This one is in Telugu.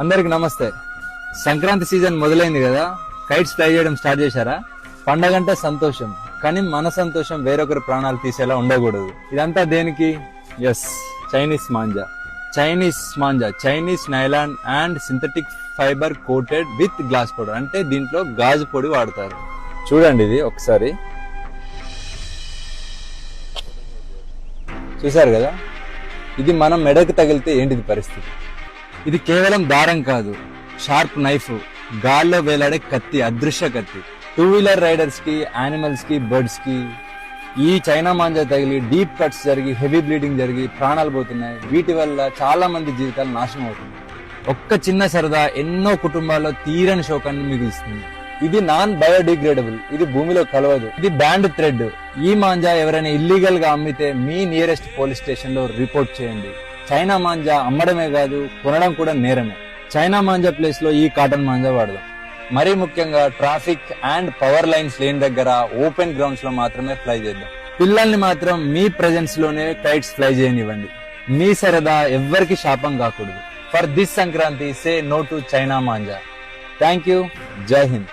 అందరికి నమస్తే. సంక్రాంతి సీజన్ మొదలైంది కదా, కైట్స్ ఫ్లై చేయడం స్టార్ట్ చేశారా? పండగంటే సంతోషం, కానీ మన సంతోషం వేరొకరి ప్రాణాలు తీసేలా ఉండకూడదు. ఇదంతా దేనికి? Yes, Chinese manja. Chinese nylon and synthetic fibre coated with glass powder. అంటే దీంట్లో గాజు పొడి వాడతారు. చూడండి, ఇది ఒకసారి చూసారు కదా, ఇది మనం మెడకు తగిలితే ఏంటిది పరిస్థితి? ఇది కేవలం దారం కాదు, షార్ప్ నైఫ్, గాల్లో వేలాడే కత్తి, అదృశ్య కత్తి. 2-వీలర్ రైడర్స్ కి, యానిమల్స్ కి, బర్డ్స్ కి ఈ చైనా మాంజా తగిలి డీప్ కట్స్ జరిగి హెవీ బ్లీడింగ్ జరిగి ప్రాణాలు పోతున్నాయి. వీటి వల్ల చాలా మంది జీవితాలు నాశనం అవుతున్నాయి. ఒక్క చిన్న సరదా ఎన్నో కుటుంబాల్లో తీరని శోకాన్ని మిగులుస్తుంది. ఇది నాన్ బయోడిగ్రేడబుల్, ఇది భూమిలో కలవదు, ఇది బ్యాండ్ థ్రెడ్. ఈ మాంజా ఎవరైనా ఇల్లీగల్ గా అమ్మితే మీ నియరెస్ట్ పోలీస్ స్టేషన్ లో రిపోర్ట్ చేయండి. చైనా మాంజా అమ్మడమే కాదు, కొనడం కూడా నేరమే. చైనా మాంజా ప్లేస్ లో ఈ కాటన్ మాంజా వాడదాం. మరీ ముఖ్యంగా ట్రాఫిక్ అండ్ పవర్ లైన్స్ లేని దగ్గర ఓపెన్ గ్రౌండ్స్ లో మాత్రమే ఫ్లై చేద్దాం. పిల్లల్ని మాత్రం మీ ప్రెజెన్స్ లోనే కైట్స్ ఫ్లై చేయనివ్వండి. మీ సరదా ఎవ్వరికి శాపం కాకూడదు. For this Sankranti, say no to China manja. Thank you. Jai Hind.